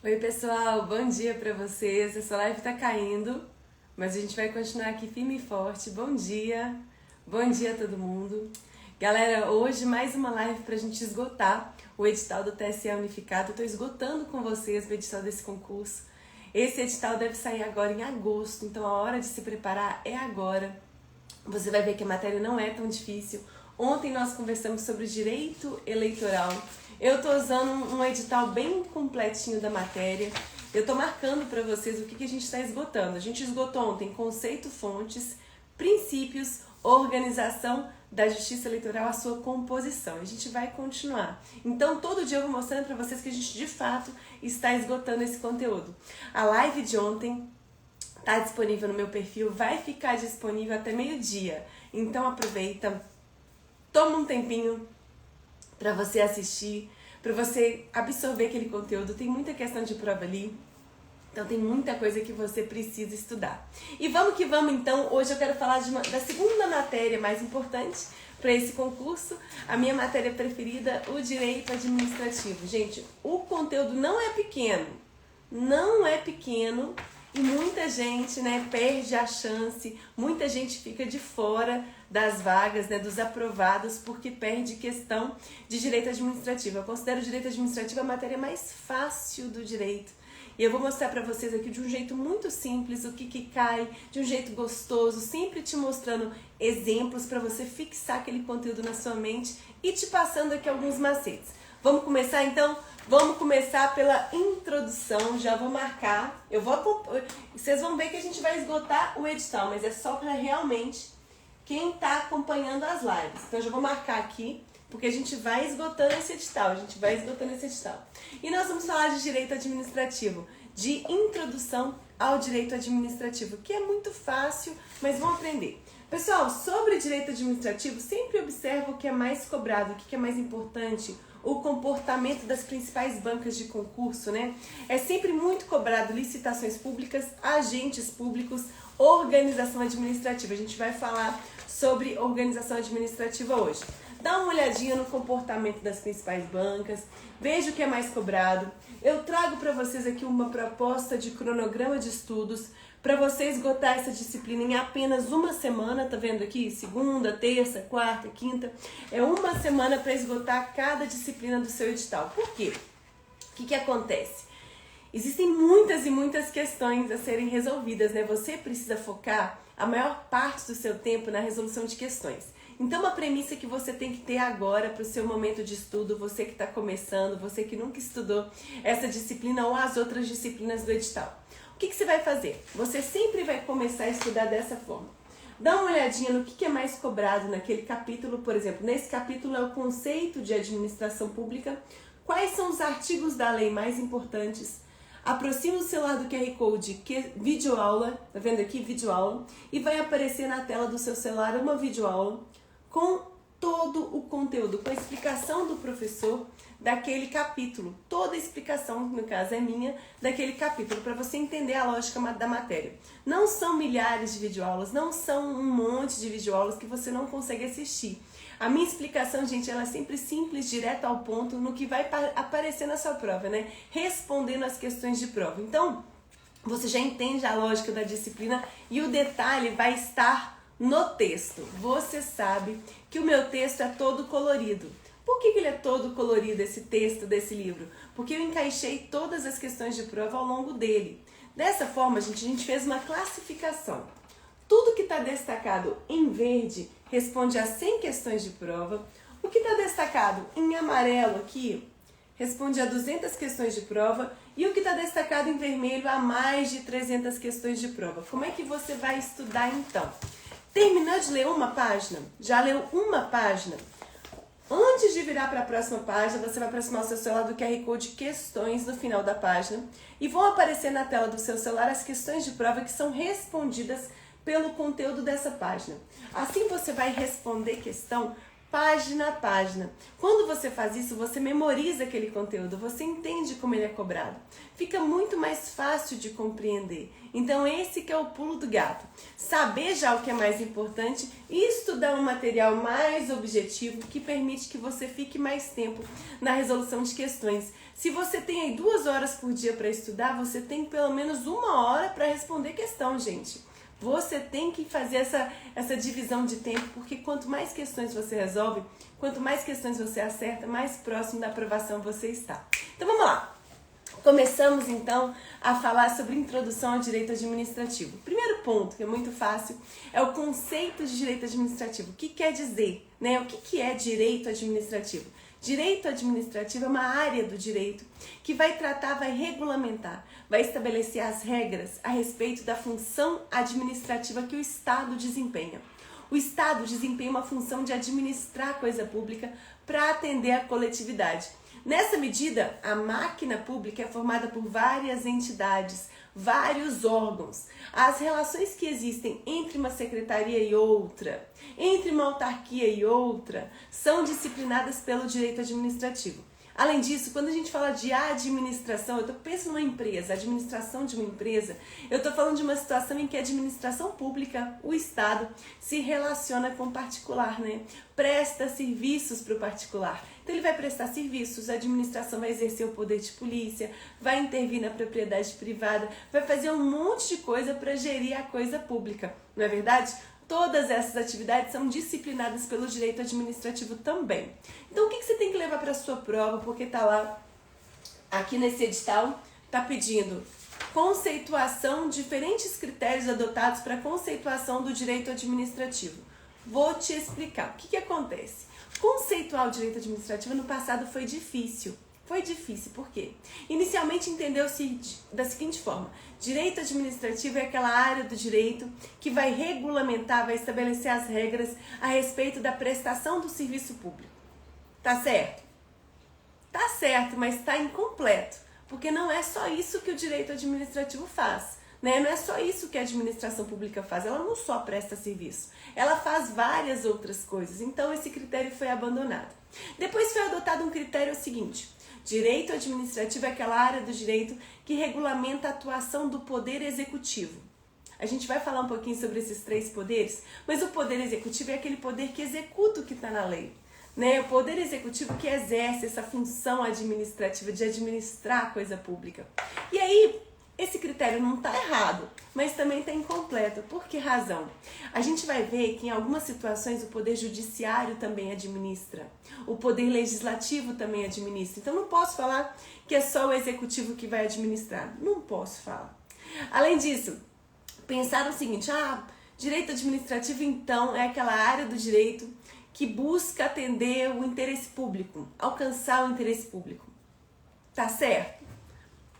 Oi pessoal, bom dia pra vocês. Essa live tá caindo, mas a gente vai continuar aqui firme e forte. Bom dia a todo mundo. Galera, hoje mais uma live pra gente esgotar o edital do TSE Unificado. Eu tô esgotando com vocês o edital desse concurso. Esse edital deve sair agora em agosto, então a hora de se preparar é agora. Você vai ver que a matéria não é tão difícil. Ontem nós conversamos sobre direito eleitoral. Eu tô usando um edital bem completinho da matéria. Eu tô marcando para vocês o que a gente está esgotando. A gente esgotou ontem conceito, fontes, princípios, organização da justiça eleitoral, a sua composição. A gente vai continuar. Então, todo dia eu vou mostrando para vocês que a gente, de fato, está esgotando esse conteúdo. A live de ontem tá disponível no meu perfil, vai ficar disponível até meio-dia. Então, aproveita, toma um tempinho para você assistir, para você absorver aquele conteúdo. Tem muita questão de prova ali, então tem muita coisa que você precisa estudar. E vamos que vamos então. Hoje eu quero falar da segunda matéria mais importante para esse concurso, a minha matéria preferida, o direito administrativo. Gente, o conteúdo não é pequeno, e muita gente, perde a chance, muita gente fica de fora das vagas, dos aprovados, porque perde questão de direito administrativo. Eu considero o direito administrativo a matéria mais fácil do direito. E eu vou mostrar para vocês aqui de um jeito muito simples o que cai, de um jeito gostoso, sempre te mostrando exemplos para você fixar aquele conteúdo na sua mente e te passando aqui alguns macetes. Vamos começar então? Vamos começar pela introdução, já vou marcar, vocês vão ver que a gente vai esgotar o edital, mas é só para realmente quem está acompanhando as lives. Então eu já vou marcar aqui, porque a gente vai esgotando esse edital, E nós vamos falar de direito administrativo, de introdução ao direito administrativo, que é muito fácil, mas vamos aprender. Pessoal, sobre direito administrativo, sempre observa o que é mais cobrado, o que é mais importante, o comportamento das principais bancas de concurso, É sempre muito cobrado licitações públicas, agentes públicos, organização administrativa. A gente vai falar sobre organização administrativa hoje. Dá uma olhadinha no comportamento das principais bancas, veja o que é mais cobrado. Eu trago para vocês aqui uma proposta de cronograma de estudos para você esgotar essa disciplina em apenas uma semana, tá vendo aqui? Segunda, terça, quarta, quinta. É uma semana para esgotar cada disciplina do seu edital. Por quê? O que acontece? Existem muitas e muitas questões a serem resolvidas, Você precisa focar a maior parte do seu tempo na resolução de questões. Então, uma premissa que você tem que ter agora para o seu momento de estudo, você que está começando, você que nunca estudou essa disciplina ou as outras disciplinas do edital. O que você vai fazer? Você sempre vai começar a estudar dessa forma. Dá uma olhadinha no que é mais cobrado naquele capítulo, por exemplo, nesse capítulo é o conceito de administração pública. Quais são os artigos da lei mais importantes? Aproxima o celular do QR Code, videoaula, tá vendo aqui? Videoaula, e vai aparecer na tela do seu celular uma videoaula com todo o conteúdo, com a explicação do professor daquele capítulo. Toda a explicação, no caso é minha, daquele capítulo, para você entender a lógica da matéria. Não são milhares de videoaulas, não são um monte de videoaulas que você não consegue assistir. A minha explicação, gente, ela é sempre simples, direta ao ponto, no que vai aparecer na sua prova, Respondendo as questões de prova. Então, você já entende a lógica da disciplina e o detalhe vai estar no texto. Você sabe que o meu texto é todo colorido. Por que ele é todo colorido, esse texto desse livro? Porque eu encaixei todas as questões de prova ao longo dele. Dessa forma, gente, a gente fez uma classificação. Tudo que está destacado em verde responde a 100 questões de prova. O que está destacado em amarelo aqui responde a 200 questões de prova. E o que está destacado em vermelho a mais de 300 questões de prova. Como é que você vai estudar então? Terminou de ler uma página? Já leu uma página? Antes de virar para a próxima página, você vai aproximar o seu celular do QR Code questões no final da página e vão aparecer na tela do seu celular as questões de prova que são respondidas pelo conteúdo dessa página. Assim você vai responder questão página a página. Quando você faz isso, você memoriza aquele conteúdo, você entende como ele é cobrado. Fica muito mais fácil de compreender. Então esse que é o pulo do gato. Saber já o que é mais importante e estudar um material mais objetivo que permite que você fique mais tempo na resolução de questões. Se você tem aí 2 horas por dia para estudar, você tem pelo menos 1 hora para responder questão, gente. Você tem que fazer essa divisão de tempo, porque quanto mais questões você resolve, quanto mais questões você acerta, mais próximo da aprovação você está. Então vamos lá. Começamos então a falar sobre introdução ao direito administrativo. Primeiro ponto, que é muito fácil, é o conceito de direito administrativo. O que quer dizer, né? O que é direito administrativo? Direito administrativo é uma área do direito que vai tratar, vai regulamentar, vai estabelecer as regras a respeito da função administrativa que o Estado desempenha. O Estado desempenha uma função de administrar a coisa pública para atender a coletividade. Nessa medida, a máquina pública é formada por várias entidades, vários órgãos. As relações que existem entre uma secretaria e outra, entre uma autarquia e outra, são disciplinadas pelo direito administrativo. Além disso, quando a gente fala de administração, eu penso numa empresa, administração de uma empresa, eu estou falando de uma situação em que a administração pública, o Estado, se relaciona com o particular, né? Presta serviços para o particular. Então ele vai prestar serviços, a administração vai exercer o poder de polícia, vai intervir na propriedade privada, vai fazer um monte de coisa para gerir a coisa pública, não é verdade? Todas essas atividades são disciplinadas pelo direito administrativo também. Então o que você tem que levar para a sua prova, porque está lá, aqui nesse edital, está pedindo conceituação, diferentes critérios adotados para conceituação do direito administrativo. Vou te explicar. O que acontece? Conceituar o direito administrativo no passado foi difícil. Foi difícil, por quê? Inicialmente entendeu-se da seguinte forma: direito administrativo é aquela área do direito que vai regulamentar, vai estabelecer as regras a respeito da prestação do serviço público. Tá certo? Tá certo, mas está incompleto, porque não é só isso que o direito administrativo faz. Né? Não é só isso que a administração pública faz, ela não só presta serviço, ela faz várias outras coisas, então esse critério foi abandonado. Depois foi adotado um critério seguinte: direito administrativo é aquela área do direito que regulamenta a atuação do poder executivo. A gente vai falar um pouquinho sobre esses 3 poderes, mas o poder executivo é aquele poder que executa o que está na lei. Né? O poder executivo que exerce essa função administrativa de administrar a coisa pública. E aí, esse critério não está errado, mas também está incompleto. Por que razão? A gente vai ver que em algumas situações o poder judiciário também administra, o poder legislativo também administra. Então não posso falar que é só o executivo que vai administrar. Não posso falar. Além disso, pensaram o seguinte: direito administrativo então é aquela área do direito que busca atender o interesse público, alcançar o interesse público. Tá certo?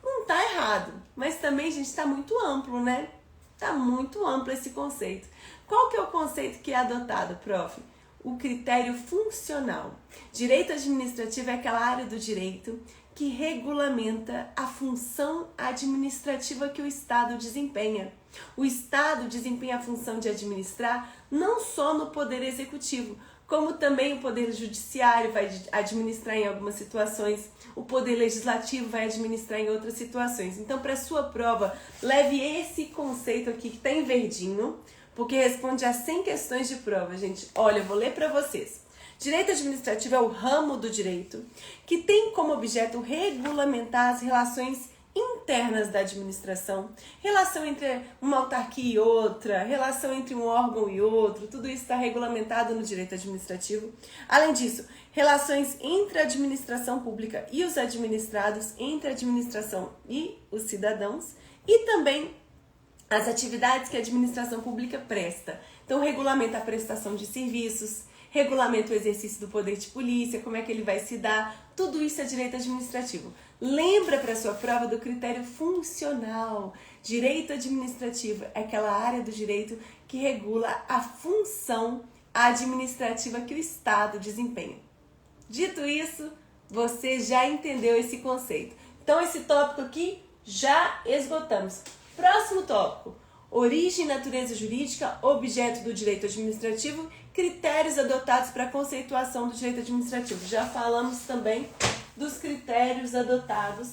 Não tá errado, mas também, gente, está muito amplo, né? Tá muito amplo esse conceito. Qual que é o conceito que é adotado, prof? O critério funcional. Direito administrativo é aquela área do direito que regulamenta a função administrativa que o Estado desempenha. O Estado desempenha a função de administrar não só no poder executivo, como também o poder judiciário vai administrar em algumas situações, o poder legislativo vai administrar em outras situações. Então, para a sua prova, leve esse conceito aqui que está em verdinho, porque responde a 100 questões de prova, gente. Olha, eu vou ler para vocês. Direito administrativo é o ramo do direito que tem como objeto regulamentar as relações internas da administração, relação entre uma autarquia e outra, relação entre um órgão e outro, tudo isso está regulamentado no direito administrativo. Além disso, relações entre a administração pública e os administrados, entre a administração e os cidadãos, e também as atividades que a administração pública presta. Então, regulamenta a prestação de serviços, regulamenta o exercício do poder de polícia, como é que ele vai se dar, tudo isso é direito administrativo. Lembra para a sua prova do critério funcional. Direito administrativo é aquela área do direito que regula a função administrativa que o Estado desempenha. Dito isso, você já entendeu esse conceito. Então, esse tópico aqui já esgotamos. Próximo tópico, origem e natureza jurídica, objeto do direito administrativo, critérios adotados para a conceituação do direito administrativo. Já falamos também dos critérios adotados.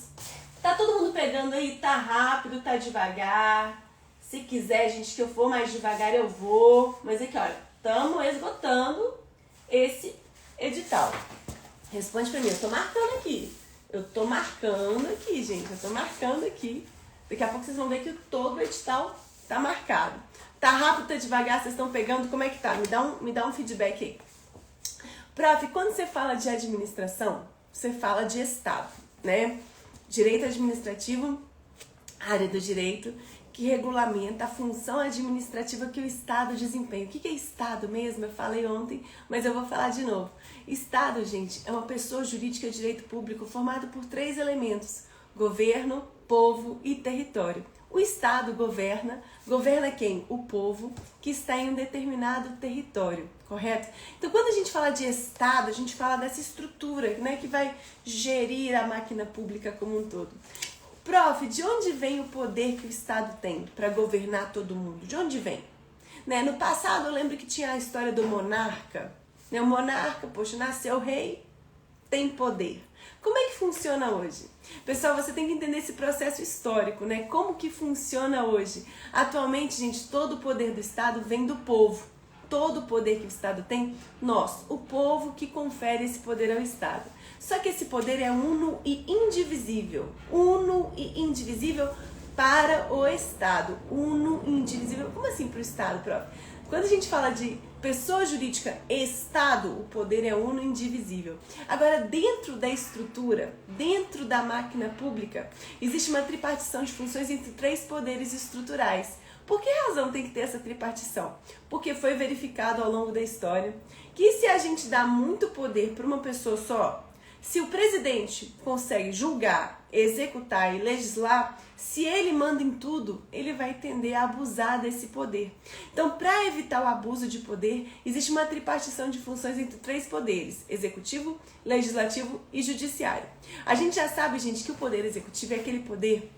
Tá todo mundo pegando aí? Tá rápido, tá devagar? Se quiser, gente, que eu for mais devagar, eu vou. Mas aqui, olha, estamos esgotando esse edital. Responde pra mim, eu tô marcando aqui. Eu tô marcando aqui, gente. Eu tô marcando aqui. Daqui a pouco vocês vão ver que todo o edital tá marcado. Tá rápido, tá devagar, vocês estão pegando? Como é que tá? Me dá um feedback aí. Prof, quando você fala de administração, você fala de Estado, né? Direito administrativo, área do direito, que regulamenta a função administrativa que o Estado desempenha. O que é Estado mesmo? Eu falei ontem, mas eu vou falar de novo. Estado, gente, é uma pessoa jurídica de direito público formada por 3 elementos: governo, povo e território. O Estado governa quem? O povo, que está em um determinado território, correto? Então, quando a gente fala de Estado, a gente fala dessa estrutura, né, que vai gerir a máquina pública como um todo. Prof, de onde vem o poder que o Estado tem para governar todo mundo? De onde vem? Né? No passado, eu lembro que tinha a história do monarca. Né? O monarca, poxa, nasceu rei, tem poder. Como é que funciona hoje? Pessoal, você tem que entender esse processo histórico, né? Como que funciona hoje? Atualmente, gente, todo o poder do Estado vem do povo. Todo o poder que o Estado tem, nós, o povo que confere esse poder ao Estado. Só que esse poder é uno e indivisível. Uno e indivisível para o Estado. Uno e indivisível. Como assim para o Estado, prof? Quando a gente fala de pessoa jurídica, Estado, o poder é uno e indivisível. Agora, dentro da estrutura, dentro da máquina pública, existe uma tripartição de funções entre 3 poderes estruturais. Por que razão tem que ter essa tripartição? Porque foi verificado ao longo da história que se a gente dá muito poder para uma pessoa só, se o presidente consegue julgar, executar e legislar, se ele manda em tudo, ele vai tender a abusar desse poder. Então, para evitar o abuso de poder, existe uma tripartição de funções entre 3 poderes: executivo, legislativo e judiciário. A gente já sabe, gente, que o poder executivo é aquele poder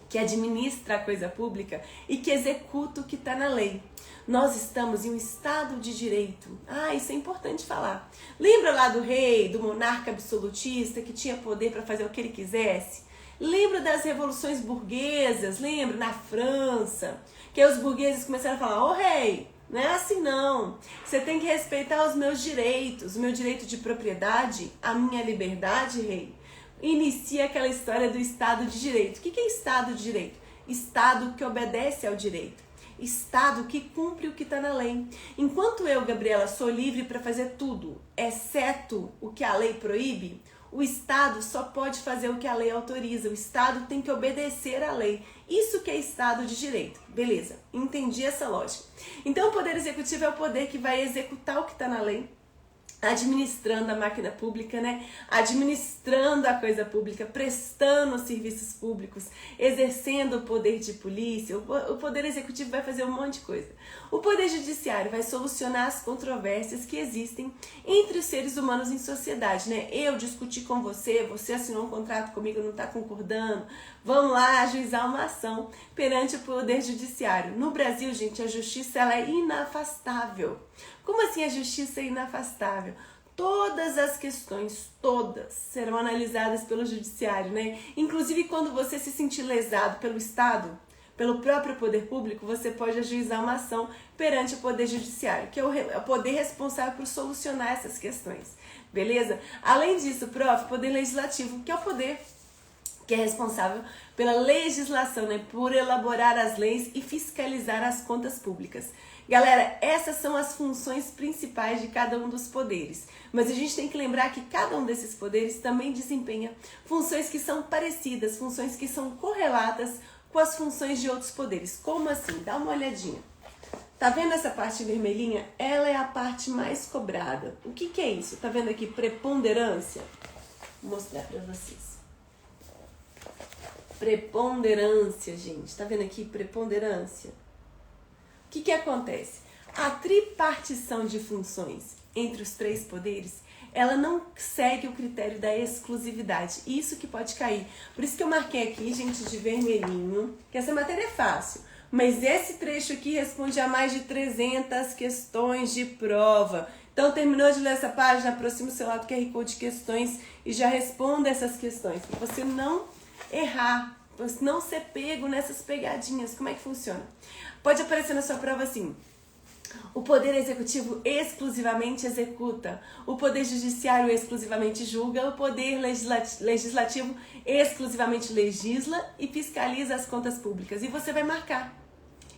que administra a coisa pública e que executa o que está na lei. Nós estamos em um Estado de Direito. Isso é importante falar. Lembra lá do rei, do monarca absolutista que tinha poder para fazer o que ele quisesse? Lembra das revoluções burguesas? Lembra na França? Que os burgueses começaram a falar: ô rei, não é assim não. Você tem que respeitar os meus direitos, o meu direito de propriedade, a minha liberdade, rei. Inicia aquela história do Estado de Direito. O que é Estado de Direito? Estado que obedece ao direito. Estado que cumpre o que está na lei. Enquanto eu, Gabriela, sou livre para fazer tudo, exceto o que a lei proíbe, o Estado só pode fazer o que a lei autoriza. O Estado tem que obedecer à lei. Isso que é Estado de Direito. Beleza, entendi essa lógica. Então, o Poder Executivo é o poder que vai executar o que está na lei, administrando a máquina pública, né? Administrando a coisa pública, prestando os serviços públicos, exercendo o poder de polícia. O poder executivo vai fazer um monte de coisa. O poder judiciário vai solucionar as controvérsias que existem entre os seres humanos em sociedade, né? Eu discuti com você, você assinou um contrato comigo, não está concordando, vamos lá ajuizar uma ação perante o poder judiciário. No Brasil, gente, a justiça ela é inafastável. Como assim a justiça é inafastável? Todas as questões, todas, serão analisadas pelo judiciário, né? Inclusive quando você se sentir lesado pelo Estado, pelo próprio poder público, você pode ajuizar uma ação perante o poder judiciário, que é o poder responsável por solucionar essas questões, beleza? Além disso, prof, poder legislativo, que é o poder que é responsável pela legislação, né? Por elaborar as leis e fiscalizar as contas públicas. Galera, essas são as funções principais de cada um dos poderes. Mas a gente tem que lembrar que cada um desses poderes também desempenha funções que são parecidas, funções que são correlatas com as funções de outros poderes. Como assim? Dá uma olhadinha. Tá vendo essa parte vermelhinha? Ela é a parte mais cobrada. O que é isso? Tá vendo aqui preponderância? Vou mostrar pra vocês. Preponderância, gente. Tá vendo aqui preponderância? O que acontece? A tripartição de funções entre os 3 poderes, ela não segue o critério da exclusividade. Isso que pode cair. Por isso que eu marquei aqui, gente, de vermelhinho, que essa matéria é fácil. mas esse trecho aqui responde a mais de 300 questões de prova. Então, terminou de ler essa página, aproxima o celular do QR Code de questões e já responda essas questões, para você não errar, para você não ser pego nessas pegadinhas. Como é que funciona? Pode aparecer na sua prova assim: o poder executivo exclusivamente executa, o poder judiciário exclusivamente julga, o poder legislativo exclusivamente legisla e fiscaliza as contas públicas. E você vai marcar.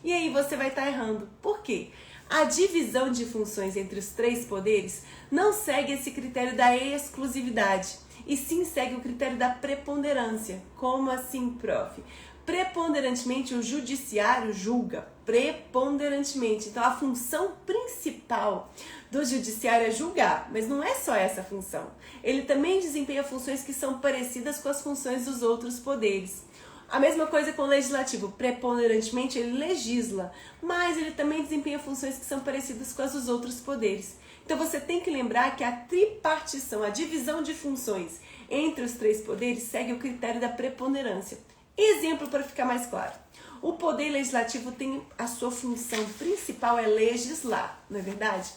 E aí você vai estar errando. Por quê? A divisão de funções entre os três poderes não segue esse critério da exclusividade, e sim segue o critério da preponderância. Como assim, prof? Preponderantemente o judiciário julga, preponderantemente. Então a função principal do judiciário é julgar, mas não é só essa função. Ele também desempenha funções que são parecidas com as funções dos outros poderes. A mesma coisa com o legislativo, preponderantemente ele legisla, mas ele também desempenha funções que são parecidas com as dos outros poderes. Então você tem que lembrar que a tripartição, a divisão de funções entre os três poderes segue o critério da preponderância. Exemplo para ficar mais claro. O poder legislativo tem a sua função principal é legislar, não é verdade?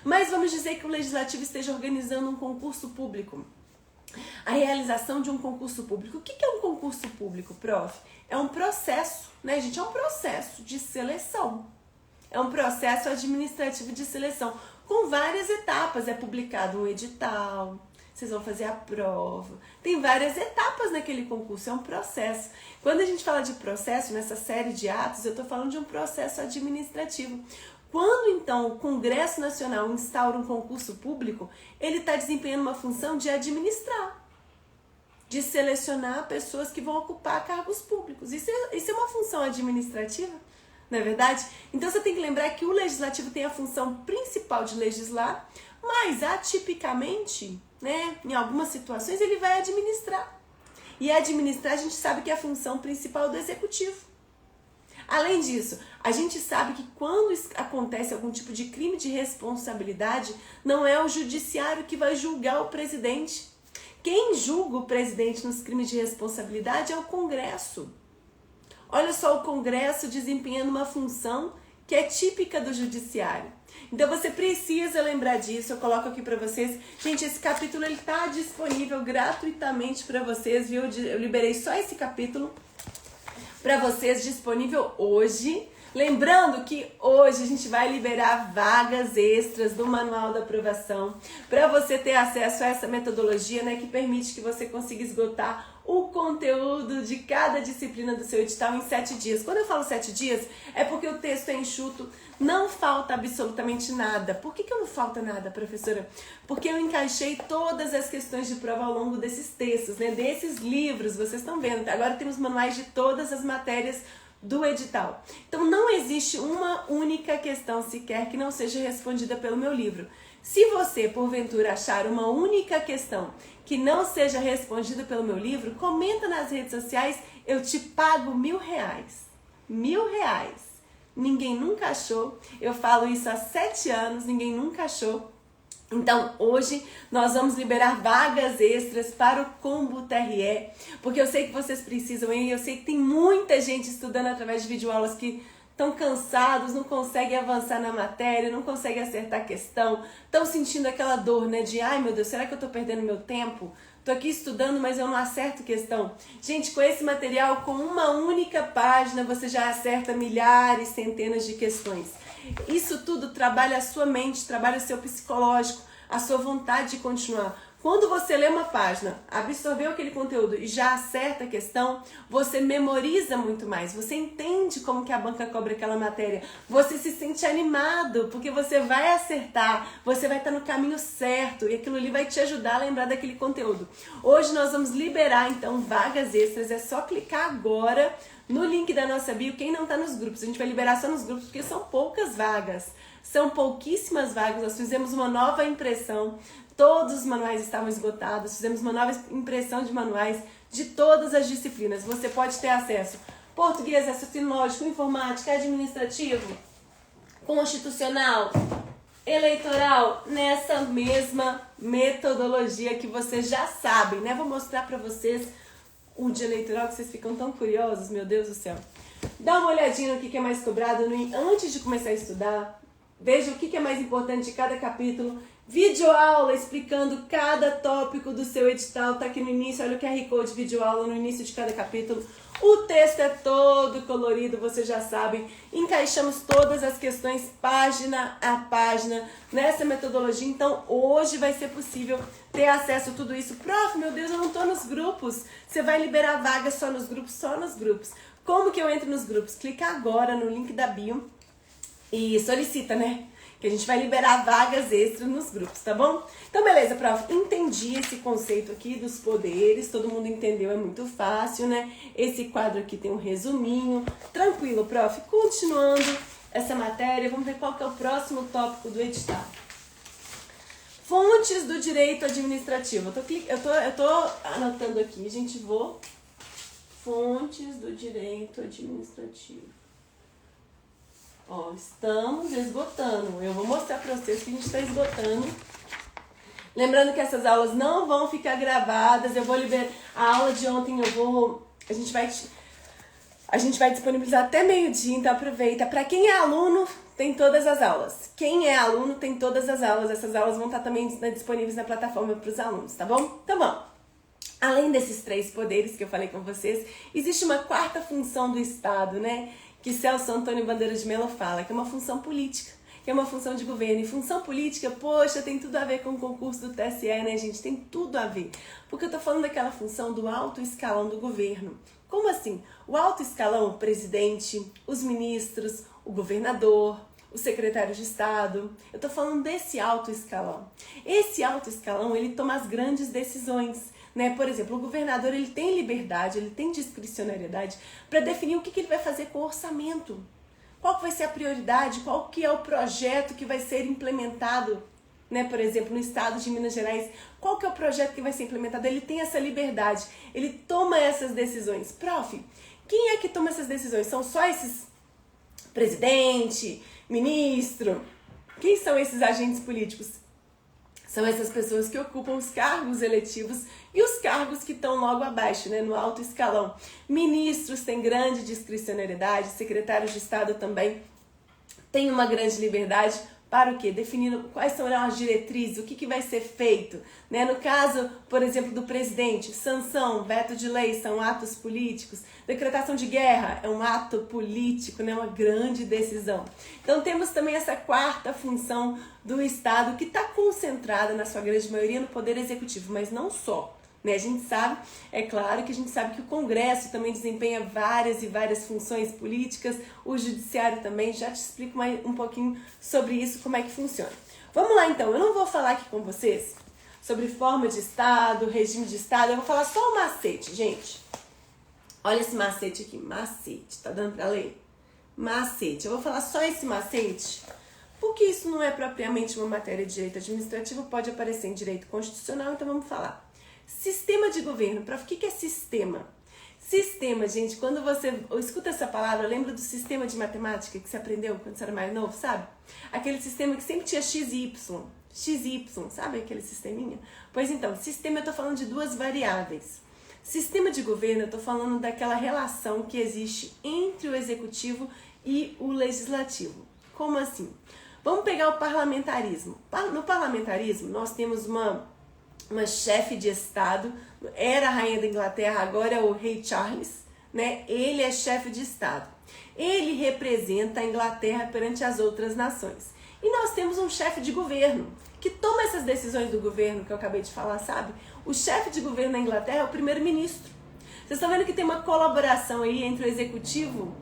Mas vamos dizer que o legislativo esteja organizando um concurso público. A realização de um concurso público. O que é um concurso público, prof? É um processo, né, gente? É um processo de seleção. É um processo administrativo de seleção, com várias etapas. É publicado um edital, vocês vão fazer a prova. Tem várias etapas naquele concurso, é um processo. Quando a gente fala de processo, nessa série de atos, eu estou falando de um processo administrativo. Quando, então, o Congresso Nacional instaura um concurso público, ele está desempenhando uma função de administrar, de selecionar pessoas que vão ocupar cargos públicos. Isso é uma função administrativa, não é verdade? Então, você tem que lembrar que o legislativo tem a função principal de legislar, mas, atipicamente, né, em algumas situações, ele vai administrar. E administrar, a gente sabe que é a função principal do executivo. Além disso, a gente sabe que quando acontece algum tipo de crime de responsabilidade, não é o judiciário que vai julgar o presidente. Quem julga o presidente nos crimes de responsabilidade é o Congresso. Olha só o Congresso desempenhando uma função que é típica do judiciário. Então você precisa lembrar disso, eu coloco aqui para vocês. Gente, esse capítulo ele tá disponível gratuitamente para vocês, viu? Eu liberei só esse capítulo para vocês, disponível hoje. Lembrando que hoje a gente vai liberar vagas extras do Manual da Aprovação para você ter acesso a essa metodologia, né, que permite que você consiga esgotar o conteúdo de cada disciplina do seu edital em 7 dias. Quando eu falo 7 dias, é porque o texto é enxuto, não falta absolutamente nada. Por que não falta nada, professora? Porque eu encaixei todas as questões de prova ao longo desses textos, né, desses livros, vocês estão vendo. Agora temos manuais de todas as matérias do edital. Então não existe uma única questão sequer que não seja respondida pelo meu livro. Se você, porventura, achar uma única questão que não seja respondida pelo meu livro, comenta nas redes sociais, eu te pago R$1.000. R$1.000. Ninguém nunca achou. Eu falo isso há 7 anos, ninguém nunca achou. Então, hoje nós vamos liberar vagas extras para o Combo TRE, porque eu sei que vocês precisam, e eu sei que tem muita gente estudando através de videoaulas que estão cansados, não conseguem avançar na matéria, não conseguem acertar a questão, estão sentindo aquela dor, né, de ai meu Deus, será que eu estou perdendo meu tempo? Estou aqui estudando, mas eu não acerto questão. Gente, com esse material, com uma única página, você já acerta milhares, centenas de questões. Isso tudo trabalha a sua mente, trabalha o seu psicológico, a sua vontade de continuar. Quando você lê uma página, absorveu aquele conteúdo e já acerta a questão, você memoriza muito mais, você entende como que a banca cobra aquela matéria, você se sente animado, porque você vai acertar, você vai estar no caminho certo e aquilo ali vai te ajudar a lembrar daquele conteúdo. Hoje nós vamos liberar, então, vagas extras, é só clicar agora no link da nossa bio, quem não está nos grupos, a gente vai liberar só nos grupos, porque são poucas vagas, são pouquíssimas vagas, nós fizemos uma nova impressão, todos os manuais estavam esgotados, fizemos uma nova impressão de manuais de todas as disciplinas, você pode ter acesso português, raciocínio lógico, informática, administrativo, constitucional, eleitoral, nessa mesma metodologia que vocês já sabem, né? Vou mostrar para vocês o dia eleitoral que vocês ficam tão curiosos, meu Deus do céu. Dá uma olhadinha no que é mais cobrado antes de começar a estudar. Veja o que é mais importante de cada capítulo. Videoaula explicando cada tópico do seu edital. Tá aqui no início, olha o QR Code, videoaula no início de cada capítulo. O texto é todo colorido, vocês já sabem. Encaixamos todas as questões página a página nessa metodologia. Então, hoje vai ser possível ter acesso a tudo isso. Prof, meu Deus, eu não tô nos grupos. Você vai liberar vagas só nos grupos? Só nos grupos. Como que eu entro nos grupos? Clica agora no link da bio e solicita, né? Que a gente vai liberar vagas extras nos grupos, tá bom? Então, beleza, prof. Entendi esse conceito aqui dos poderes, todo mundo entendeu, é muito fácil, né? Esse quadro aqui tem um resuminho. Tranquilo, prof. Continuando essa matéria, vamos ver qual que é o próximo tópico do edital. Fontes do direito administrativo. Eu tô anotando aqui, gente, vou... Fontes do direito administrativo. Ó, estamos esgotando. Eu vou mostrar para vocês que a gente está esgotando. Lembrando que essas aulas não vão ficar gravadas. Eu vou liberar a aula de ontem. A gente vai disponibilizar até meio-dia, então aproveita. Para quem é aluno, tem todas as aulas. Quem é aluno tem todas as aulas. Essas aulas vão estar também disponíveis na plataforma para os alunos, tá bom? Então vamos. Além desses 3 poderes que eu falei com vocês, existe uma 4ª função do Estado, né? Que Celso Antônio Bandeira de Mello fala, que é uma função política, que é uma função de governo. E função política, poxa, tem tudo a ver com o concurso do TSE, né, gente? Tem tudo a ver. Porque eu tô falando daquela função do alto escalão do governo. Como assim? O alto escalão, o presidente, os ministros, o governador, o secretário de Estado. Eu tô falando desse alto escalão. Esse alto escalão, ele toma as grandes decisões. Né? Por exemplo, o governador ele tem liberdade, ele tem discricionariedade para definir o que ele vai fazer com o orçamento. Qual que vai ser a prioridade, qual que é o projeto que vai ser implementado, né? Por exemplo, no estado de Minas Gerais, qual que é o projeto que vai ser implementado? Ele tem essa liberdade, ele toma essas decisões. Prof, quem é que toma essas decisões? São só esses presidente, ministro? Quem são esses agentes políticos? São essas pessoas que ocupam os cargos eletivos e os cargos que estão logo abaixo, né, no alto escalão. Ministros têm grande discricionariedade, secretários de Estado também têm uma grande liberdade para o quê? Definindo quais são as diretrizes, o que vai ser feito. Né? No caso, por exemplo, do presidente, sanção, veto de lei são atos políticos, decretação de guerra é um ato político, né? Uma grande decisão. Então temos também essa 4ª função do Estado que está concentrada, na sua grande maioria, no Poder Executivo, mas não só. Né? A gente sabe, é claro que a gente sabe que o Congresso também desempenha várias e várias funções políticas, o Judiciário também, já te explico um pouquinho sobre isso, como é que funciona. Vamos lá então, eu não vou falar aqui com vocês sobre forma de Estado, regime de Estado, eu vou falar só o macete, gente. Olha esse macete aqui, macete, tá dando pra ler? Macete, eu vou falar só esse macete, porque isso não é propriamente uma matéria de direito administrativo, pode aparecer em direito constitucional, então vamos falar. Sistema de governo. Prof, o que é sistema? Sistema, gente, quando você escuta essa palavra, lembra do sistema de matemática que você aprendeu quando você era mais novo, sabe? Aquele sistema que sempre tinha x e y. XY, sabe aquele sisteminha? Pois então, sistema eu tô falando de 2 variáveis. Sistema de governo, eu tô falando daquela relação que existe entre o executivo e o legislativo. Como assim? Vamos pegar o parlamentarismo. No parlamentarismo, nós temos uma chefe de Estado, era a rainha da Inglaterra, agora é o rei Charles, né? Ele é chefe de Estado. Ele representa a Inglaterra perante as outras nações. E nós temos um chefe de governo, que toma essas decisões do governo, que eu acabei de falar, sabe? O chefe de governo da Inglaterra é o primeiro-ministro. Vocês estão vendo que tem uma colaboração aí entre o executivo,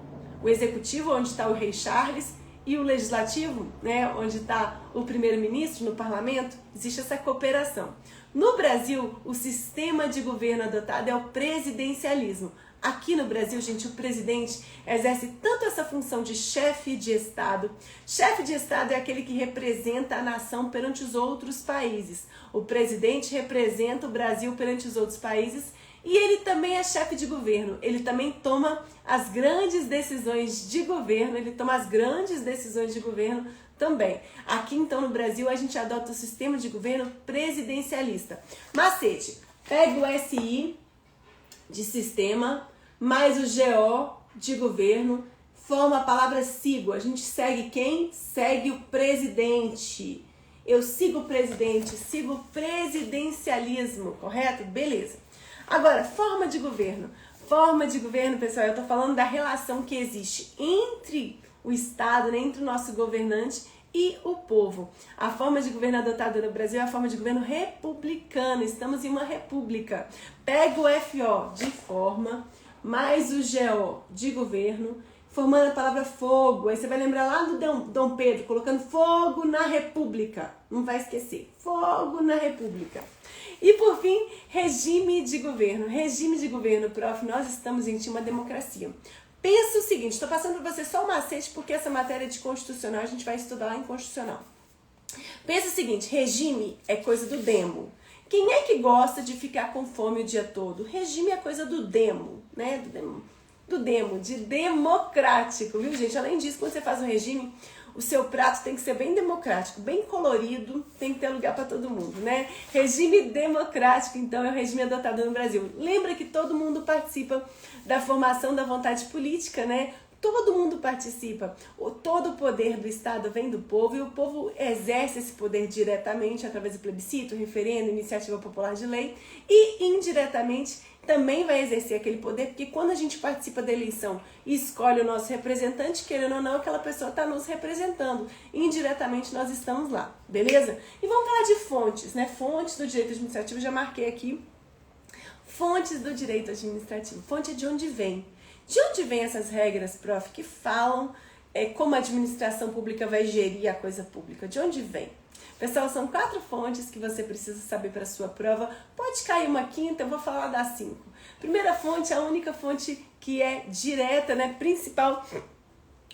onde está o rei Charles, e o legislativo, né, onde está o primeiro-ministro no parlamento, existe essa cooperação. No Brasil, o sistema de governo adotado é o presidencialismo. Aqui no Brasil, gente, o presidente exerce tanto essa função de chefe de Estado. Chefe de Estado é aquele que representa a nação perante os outros países. O presidente representa o Brasil perante os outros países e ele também é chefe de governo. Ele também toma as grandes decisões de governo, também. Aqui, então, no Brasil, a gente adota o sistema de governo presidencialista. Macete, pega o SI, de sistema, mais o GO de governo, forma a palavra sigo. A gente segue quem? Segue o presidente. Eu sigo o presidente, sigo o presidencialismo, correto? Beleza. Agora, forma de governo. Forma de governo, pessoal, eu tô falando da relação que existe entre o Estado, né, entre o nosso governante e o povo. A forma de governo adotada no Brasil é a forma de governo republicana. Estamos em uma república. Pega o FO de forma, mais o GO de governo, formando a palavra fogo. Aí você vai lembrar lá do Dom Pedro, colocando fogo na república. Não vai esquecer. Fogo na república. E por fim, regime de governo. Regime de governo, prof, nós estamos em uma democracia. Pensa o seguinte, estou passando para você só um macete porque essa matéria é de constitucional, a gente vai estudar lá em constitucional. Pensa o seguinte, regime é coisa do demo. Quem é que gosta de ficar com fome o dia todo? Regime é coisa do demo, né? Do demo, de democrático, viu, gente? Além disso, quando você faz um regime, o seu prato tem que ser bem democrático, bem colorido, tem que ter lugar para todo mundo, né? Regime democrático, então, é o regime adotado no Brasil. Lembra que todo mundo participa da formação da vontade política, né? Todo mundo participa. Todo o poder do Estado vem do povo e o povo exerce esse poder diretamente através do plebiscito, referendo, iniciativa popular de lei e indiretamente também vai exercer aquele poder, porque quando a gente participa da eleição e escolhe o nosso representante, querendo ou não, aquela pessoa está nos representando. Indiretamente nós estamos lá, beleza? E vamos falar de fontes, né? Fontes do direito administrativo, já marquei aqui. Fontes do direito administrativo. Fonte é de onde vem. De onde vem essas regras, prof, que falam como a administração pública vai gerir a coisa pública? De onde vem? Pessoal, são 4 fontes que você precisa saber para a sua prova. Pode cair uma quinta, eu vou falar das 5. Primeira fonte, a única fonte que é direta, né, principal,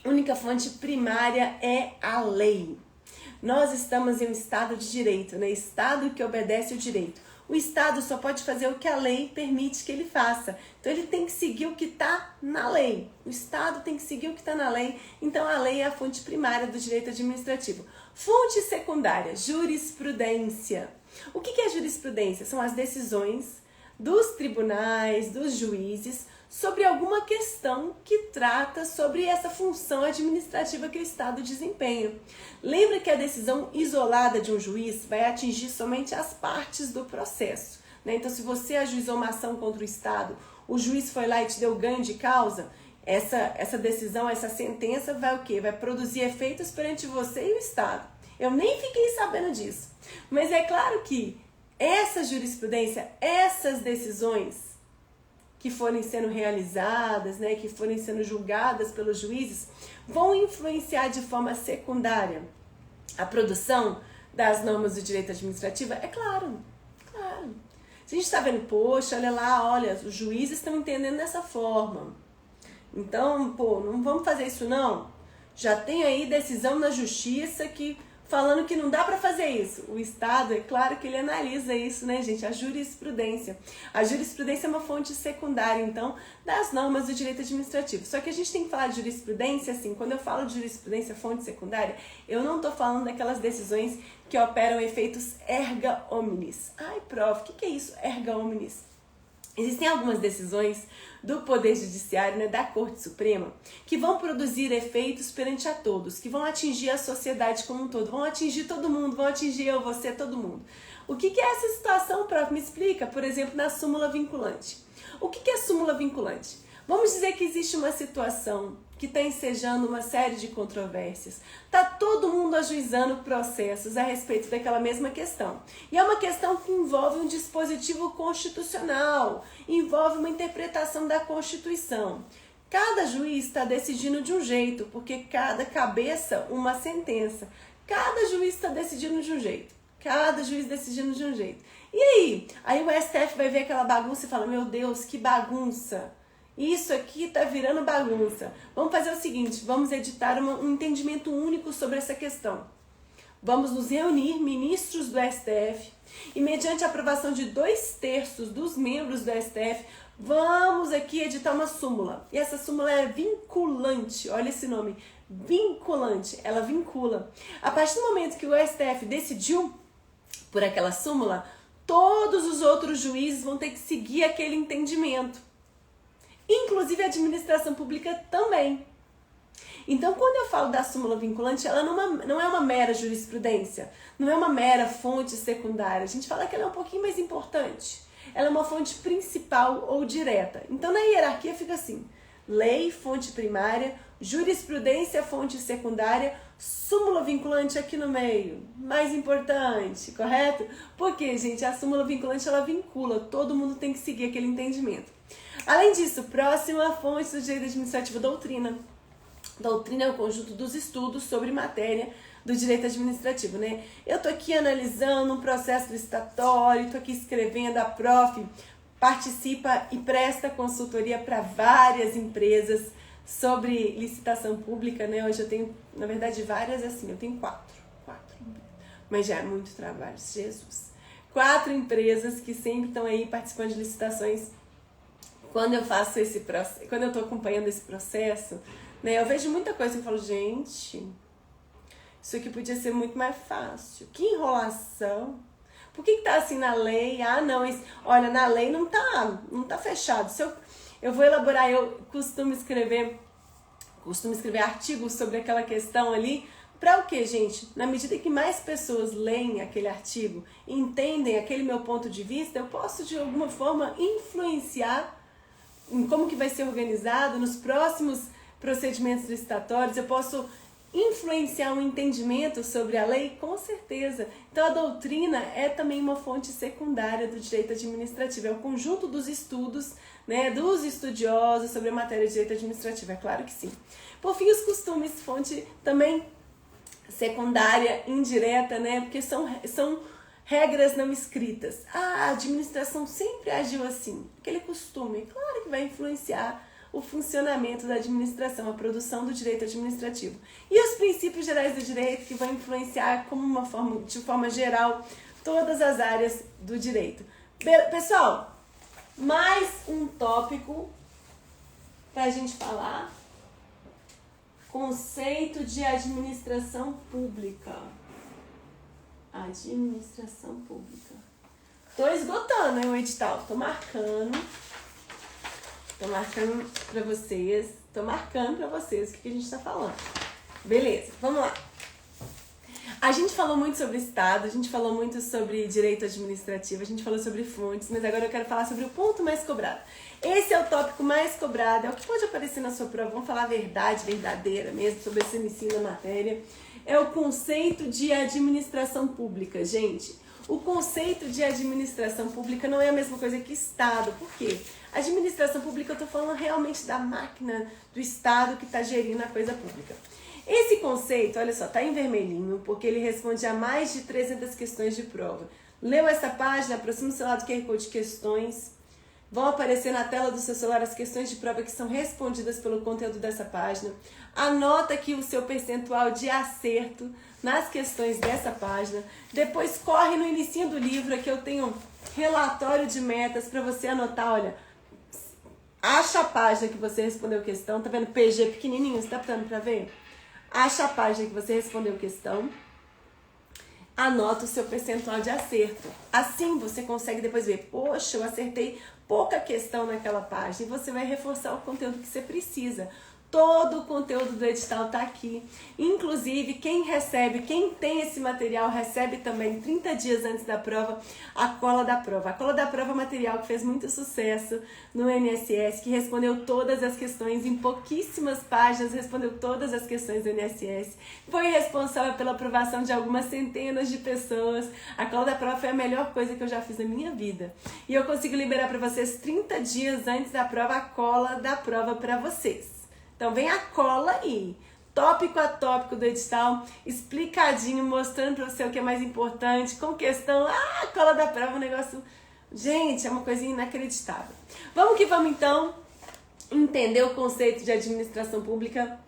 única fonte primária é a lei. Nós estamos em um Estado de direito, né? Estado que obedece o direito. O Estado só pode fazer o que a lei permite que ele faça. Então, ele tem que seguir o que está na lei. O Estado tem que seguir o que está na lei. Então, a lei é a fonte primária do direito administrativo. Fonte secundária, jurisprudência. O que é jurisprudência? São as decisões dos tribunais, dos juízes, sobre alguma questão que trata sobre essa função administrativa que o Estado desempenha. Lembra que a decisão isolada de um juiz vai atingir somente as partes do processo, né? Então, se você ajuizou uma ação contra o Estado, o juiz foi lá e te deu ganho de causa, essa decisão, essa sentença vai o quê? Vai produzir efeitos perante você e o Estado. Eu nem fiquei sabendo disso. Mas é claro que essa jurisprudência, essas decisões que forem sendo realizadas, né, que forem sendo julgadas pelos juízes, vão influenciar de forma secundária a produção das normas do direito administrativo? É claro, claro. Se a gente está vendo, poxa, olha lá, olha, os juízes estão entendendo dessa forma. Então, pô, não vamos fazer isso não. Já tem aí decisão na justiça que falando que não dá para fazer isso. O Estado, é claro que ele analisa isso, né, gente? A jurisprudência. A jurisprudência é uma fonte secundária, então, das normas do direito administrativo. Só que a gente tem que falar de jurisprudência, assim, quando eu falo de jurisprudência, fonte secundária, eu não tô falando daquelas decisões que operam efeitos erga omnes. Ai, prof, o que é isso, erga omnes? Existem algumas decisões do Poder Judiciário, né, da Corte Suprema, que vão produzir efeitos perante a todos, que vão atingir a sociedade como um todo, vão atingir todo mundo, vão atingir eu, você, todo mundo. O que é essa situação, prof? Me explica, por exemplo, na súmula vinculante. O que é súmula vinculante? Vamos dizer que existe uma situação que está ensejando uma série de controvérsias. Está todo mundo ajuizando processos a respeito daquela mesma questão. E é uma questão que envolve um dispositivo constitucional, envolve uma interpretação da Constituição. Cada juiz está decidindo de um jeito, porque cada cabeça uma sentença. Cada juiz está decidindo de um jeito. Cada juiz decidindo de um jeito. E aí? Aí o STF vai ver aquela bagunça e fala, meu Deus, que bagunça. Isso aqui tá virando bagunça. Vamos fazer o seguinte, vamos editar um entendimento único sobre essa questão. Vamos nos reunir, ministros do STF, e mediante a aprovação de 2/3 dos membros do STF, vamos aqui editar uma súmula. E essa súmula é vinculante, olha esse nome, vinculante, ela vincula. A partir do momento que o STF decidiu por aquela súmula, todos os outros juízes vão ter que seguir aquele entendimento. inclusive a administração pública também. Então, quando eu falo da súmula vinculante, ela não é uma mera jurisprudência, não é uma mera fonte secundária. A gente fala que ela é um pouquinho mais importante. Ela é uma fonte principal ou direta. Então, na hierarquia fica assim: lei, fonte primária, jurisprudência, fonte secundária, súmula vinculante aqui no meio, mais importante, correto? Porque, gente, a súmula vinculante, ela vincula, todo mundo tem que seguir aquele entendimento. Além disso, próxima fonte do direito administrativo, doutrina. Doutrina é o conjunto dos estudos sobre matéria do direito administrativo, né? Eu tô aqui analisando um processo licitatório, tô aqui escrevendo, a prof participa e presta consultoria para várias empresas sobre licitação pública, né? Hoje eu tenho, na verdade, várias assim, eu tenho quatro, mas já é muito trabalho, Jesus. 4 empresas que sempre estão aí participando de licitações. Quando eu faço esse processo, quando eu tô acompanhando esse processo, né, eu vejo muita coisa e falo, gente, isso aqui podia ser muito mais fácil. Que enrolação. Por que tá assim na lei? Ah, não, olha, na lei não tá fechado. Se eu vou elaborar, eu costumo escrever artigos sobre aquela questão ali. Para o quê, gente? Na medida que mais pessoas leem aquele artigo, entendem aquele meu ponto de vista, eu posso de alguma forma influenciar em como que vai ser organizado nos próximos procedimentos licitatórios, eu posso influenciar um entendimento sobre a lei, com certeza. Então a doutrina é também uma fonte secundária do direito administrativo, é o conjunto dos estudos, né, dos estudiosos sobre a matéria de direito administrativo, é claro que sim. Por fim, os costumes, fonte também secundária, indireta, né, porque são regras não escritas. A administração sempre agiu assim, aquele costume, claro que vai influenciar o funcionamento da administração, a produção do direito administrativo. E os princípios gerais do direito que vão influenciar de forma geral todas as áreas do direito. Pessoal, mais um tópico para a gente falar. Conceito de administração pública. Administração pública. Tô esgotando, hein, o edital. Tô marcando pra vocês. O que a gente tá falando. Beleza, vamos lá. A gente falou muito sobre Estado, a gente falou muito sobre direito administrativo, a gente falou sobre fontes, mas agora eu quero falar sobre o ponto mais cobrado. Esse é o tópico mais cobrado, é o que pode aparecer na sua prova. Vamos falar a verdade verdadeira mesmo, sobre esse ensino da matéria. É o conceito de administração pública, gente. O conceito de administração pública não é a mesma coisa que Estado. Por quê? Administração pública, eu estou falando realmente da máquina do Estado que está gerindo a coisa pública. Esse conceito, olha só, está em vermelhinho, porque ele responde a mais de 300 questões de prova. Leu essa página, aproxima o celular do QR Code questões. Vão aparecer na tela do seu celular as questões de prova que são respondidas pelo conteúdo dessa página. Anota aqui o seu percentual de acerto nas questões dessa página. Depois corre no inicinho do livro, aqui eu tenho relatório de metas para você anotar, olha. Acha a página que você respondeu questão, tá vendo PG pequenininho, você tá dando para ver? Acha a página que você respondeu questão. Anota o seu percentual de acerto. Assim você consegue depois ver, poxa, eu acertei pouca questão naquela página, e você vai reforçar o conteúdo que você precisa. Todo o conteúdo do edital está aqui. Inclusive, quem tem esse material, recebe também 30 dias antes da prova, a cola da prova. A cola da prova é um material que fez muito sucesso no INSS, que respondeu todas as questões em pouquíssimas páginas, respondeu todas as questões do INSS. Foi responsável pela aprovação de algumas centenas de pessoas. A cola da prova foi a melhor coisa que eu já fiz na minha vida. E eu consigo liberar para vocês 30 dias antes da prova, a cola da prova para vocês. Então vem a cola aí, tópico a tópico do edital, explicadinho, mostrando para você o que é mais importante, com questão, a cola da prova, um negócio, gente, é uma coisinha inacreditável. Vamos que vamos então entender o conceito de administração pública.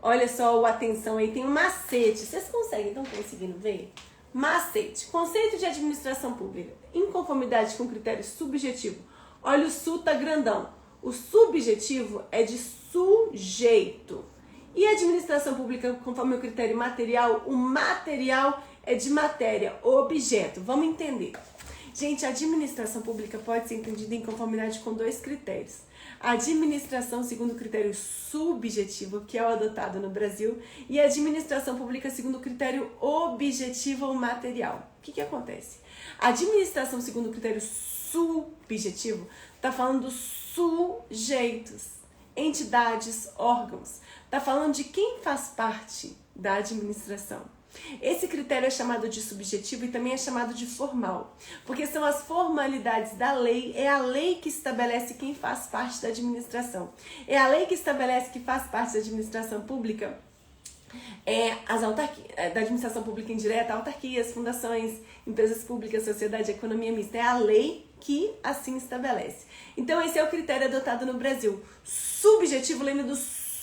Olha só, atenção aí, tem um macete, vocês conseguem, estão conseguindo ver? Macete, conceito de administração pública, inconformidade com critério subjetivo. Olha, o SU tá grandão. O subjetivo é de sujeito. E a administração pública, conforme o critério material, o material é de matéria, objeto. Vamos entender. Gente, a administração pública pode ser entendida em conformidade com 2 critérios. A administração segundo o critério subjetivo, que é o adotado no Brasil, e a administração pública segundo o critério objetivo ou material. O que acontece? A administração segundo o critério subjetivo está falando dos sujeitos, entidades, órgãos. Está falando de quem faz parte da administração. Esse critério é chamado de subjetivo e também é chamado de formal, porque são as formalidades da lei, é a lei que estabelece quem faz parte da administração. É a lei que estabelece que faz parte da administração pública, da administração pública indireta, autarquias, fundações, empresas públicas, sociedade, economia mista. É a lei que assim estabelece. Então esse é o critério adotado no Brasil. Subjetivo, lembra dos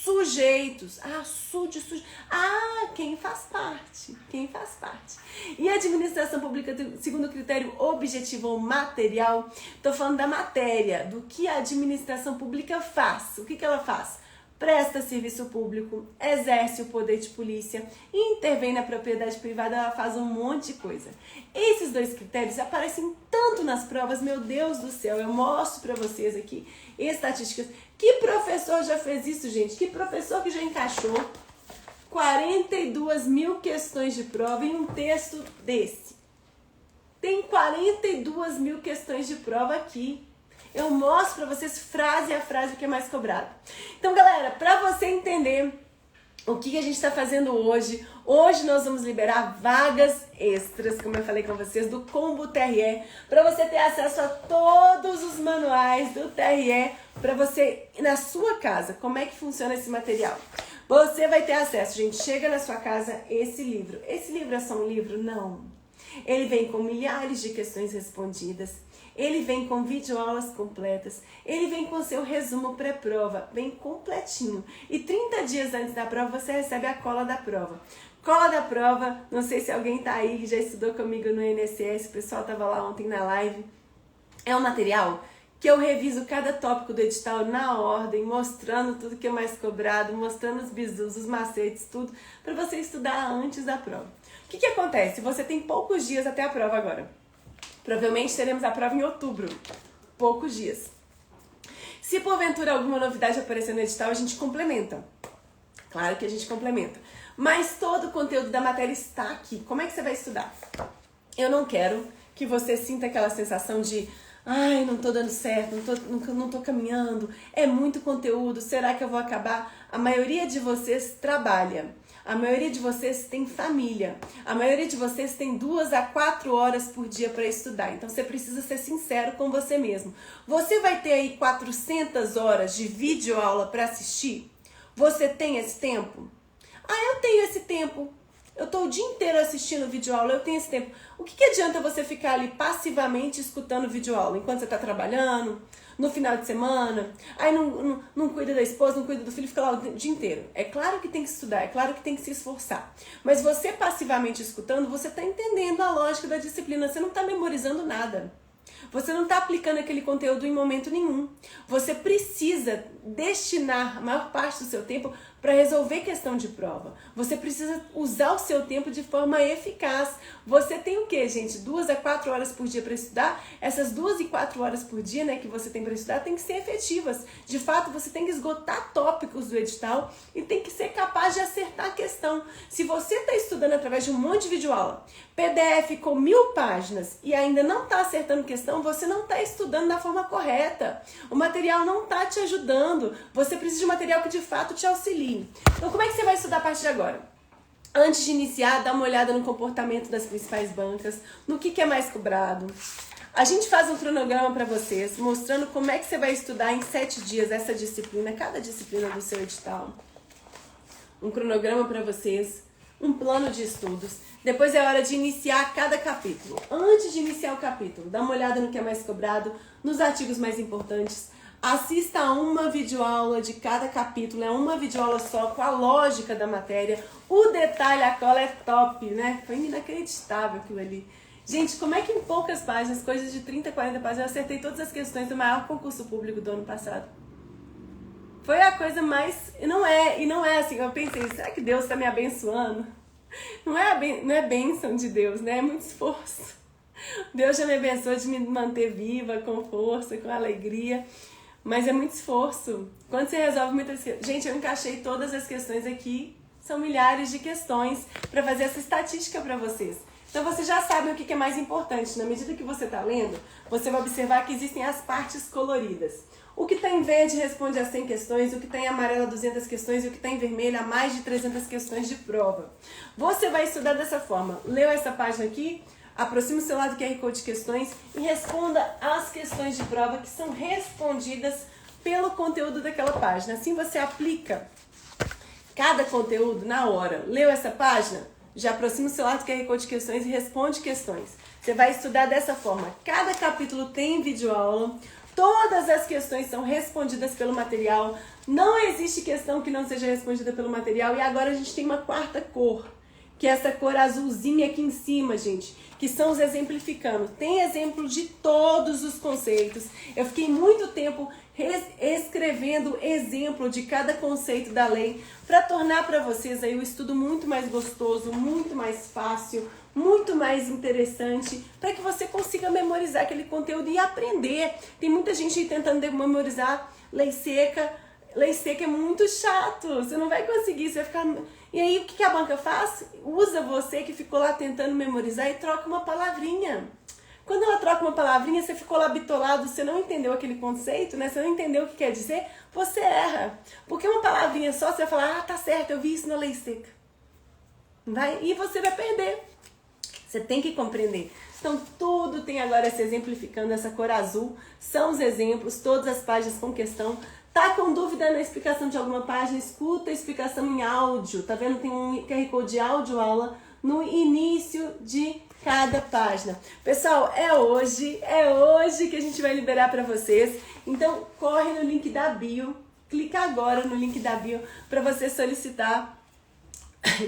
sujeitos. Quem faz parte. Quem faz parte. E a administração pública, segundo o critério objetivo ou material, estou falando da matéria, do que a administração pública faz. O que ela faz? Presta serviço público, exerce o poder de polícia, intervém na propriedade privada, ela faz um monte de coisa. Esses 2 critérios aparecem tanto nas provas, meu Deus do céu, eu mostro para vocês aqui estatísticas. Que professor já fez isso, gente? Que professor que já encaixou 42 mil questões de prova em um texto desse? Tem 42 mil questões de prova aqui. Eu mostro pra vocês frase a frase o que é mais cobrado. Então, galera, pra você entender o que a gente tá fazendo hoje nós vamos liberar vagas extras, como eu falei com vocês, do Combo TRE, pra você ter acesso a todos os manuais do TRE, pra você, na sua casa, como é que funciona esse material. Você vai ter acesso, gente, chega na sua casa esse livro. Esse livro é só um livro? Não. Ele vem com milhares de questões respondidas. Ele vem com videoaulas completas, ele vem com seu resumo pré-prova, bem completinho. E 30 dias antes da prova você recebe a cola da prova. Cola da prova, não sei se alguém tá aí que já estudou comigo no INSS, o pessoal tava lá ontem na live. É um material que eu reviso cada tópico do edital na ordem, mostrando tudo que é mais cobrado, mostrando os bizus, os macetes, tudo, para você estudar antes da prova. O que acontece? Você tem poucos dias até a prova agora. Provavelmente teremos a prova em outubro. Poucos dias. Se porventura alguma novidade aparecer no edital, a gente complementa. Claro que a gente complementa. Mas todo o conteúdo da matéria está aqui. Como é que você vai estudar? Eu não quero que você sinta aquela sensação de não tô dando certo, não tô caminhando, é muito conteúdo, será que eu vou acabar? A maioria de vocês trabalha. A maioria de vocês tem família. A maioria de vocês tem 2 a 4 horas por dia para estudar. Então você precisa ser sincero com você mesmo. Você vai ter aí 400 horas de videoaula para assistir? Você tem esse tempo? Eu tenho esse tempo. Eu tô o dia inteiro assistindo videoaula, eu tenho esse tempo. O que adianta você ficar ali passivamente escutando videoaula enquanto você tá trabalhando, no final de semana, aí não cuida da esposa, não cuida do filho, fica lá o dia inteiro. É claro que tem que estudar, é claro que tem que se esforçar. Mas você passivamente escutando, você tá entendendo a lógica da disciplina, você não tá memorizando nada. Você não está aplicando aquele conteúdo em momento nenhum. Você precisa destinar a maior parte do seu tempo para resolver questão de prova. Você precisa usar o seu tempo de forma eficaz. Você tem o quê, gente? 2 a 4 horas por dia para estudar? Essas 2 e 4 horas por dia, né, que você tem para estudar tem que ser efetivas. De fato, você tem que esgotar tópicos do edital e tem que ser capaz de acertar a questão. Se você está estudando através de um monte de videoaula, PDF com 1000 páginas e ainda não está acertando questão, você não está estudando da forma correta. O material não está te ajudando. Você precisa de um material que de fato te auxilie. Então, como é que você vai estudar a partir de agora? Antes de iniciar, dá uma olhada no comportamento das principais bancas, no que é mais cobrado. A gente faz um cronograma para vocês, mostrando como é que você vai estudar em 7 dias essa disciplina, cada disciplina do seu edital. Um cronograma para vocês, um plano de estudos. Depois é hora de iniciar cada capítulo. Antes de iniciar o capítulo, dá uma olhada no que é mais cobrado, nos artigos mais importantes. Assista a uma videoaula de cada capítulo, é uma videoaula só, com a lógica da matéria. O detalhe, a cola é top, né? Foi inacreditável aquilo ali. Gente, como é que em poucas páginas, coisas de 30, 40 páginas, eu acertei todas as questões do maior concurso público do ano passado? Foi a coisa mais... E não é assim, eu pensei, será que Deus está me abençoando? Não é bênção de Deus, né? É muito esforço. Deus já me abençoou de me manter viva, com força, com alegria. Mas é muito esforço. Quando você resolve muitas questões... Gente, eu encaixei todas as questões aqui. São milhares de questões para fazer essa estatística para vocês. Então vocês já sabem o que é mais importante. Na medida que você está lendo, você vai observar que existem as partes coloridas. O que está em verde responde a 100 questões, o que está em amarelo a 200 questões e o que está em vermelho a mais de 300 questões de prova. Você vai estudar dessa forma. Leu essa página aqui, aproxime o celular do QR Code de questões e responda as questões de prova que são respondidas pelo conteúdo daquela página. Assim você aplica cada conteúdo na hora. Leu essa página? Já aproxima o celular do QR Code de questões e responde questões. Você vai estudar dessa forma. Cada capítulo tem videoaula. Todas as questões são respondidas pelo material. Não existe questão que não seja respondida pelo material. E agora a gente tem uma quarta cor, que é essa cor azulzinha aqui em cima, gente, que são os exemplificando. Tem exemplo de todos os conceitos. Eu fiquei muito tempo escrevendo exemplo de cada conceito da lei para tornar para vocês aí o estudo muito mais gostoso, muito mais fácil, muito mais interessante, para que você consiga memorizar aquele conteúdo e aprender. Tem muita gente aí tentando memorizar lei seca. Lei seca é muito chato, você não vai conseguir, você vai ficar... E aí o que a banca faz? Usa você que ficou lá tentando memorizar e troca uma palavrinha. Quando ela troca uma palavrinha, você ficou lá bitolado, você não entendeu aquele conceito, né? Você não entendeu o que quer dizer, você erra. Porque uma palavrinha só, você vai falar, ah, tá certo, eu vi isso na lei seca. E você vai perder. Você tem que compreender. Então, tudo tem agora se exemplificando, essa cor azul. São os exemplos, todas as páginas com questão. Tá com dúvida na explicação de alguma página? Escuta a explicação em áudio. Tá vendo? Tem um QR Code de áudio aula no início de cada página. Pessoal, é hoje que a gente vai liberar para vocês. Então, corre no link da bio. Clica agora no link da bio para você solicitar.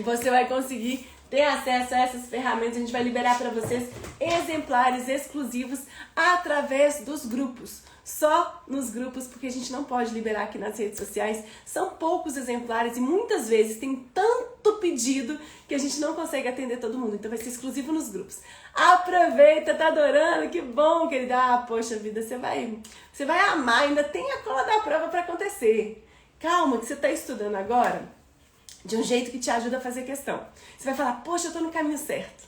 Você vai conseguir ter acesso a essas ferramentas. A gente vai liberar para vocês exemplares exclusivos através dos grupos. Só nos grupos, porque a gente não pode liberar aqui nas redes sociais. São poucos exemplares e muitas vezes tem tanto pedido que a gente não consegue atender todo mundo. Então vai ser exclusivo nos grupos. Aproveita, tá adorando? Que bom, querida. Ah, poxa vida, você vai amar. Ainda tem a cola da prova para acontecer. Calma, que você está estudando agora de um jeito que te ajuda a fazer questão. Você vai falar, poxa, eu tô no caminho certo.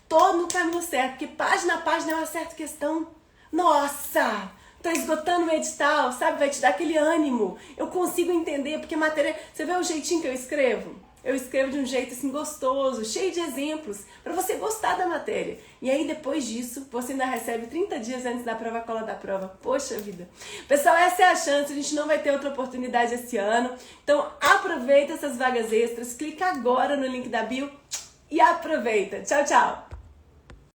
Tô no caminho certo, porque página a página eu acerto questão. Nossa! Tô esgotando o edital, sabe? Vai te dar aquele ânimo. Eu consigo entender, porque matéria... Você vê o jeitinho que eu escrevo? Eu escrevo de um jeito assim gostoso, cheio de exemplos, para você gostar da matéria. E aí depois disso, você ainda recebe 30 dias antes da prova, a cola da prova. Poxa vida. Pessoal, essa é a chance, a gente não vai ter outra oportunidade esse ano. Então aproveita essas vagas extras, clica agora no link da bio e aproveita. Tchau, tchau!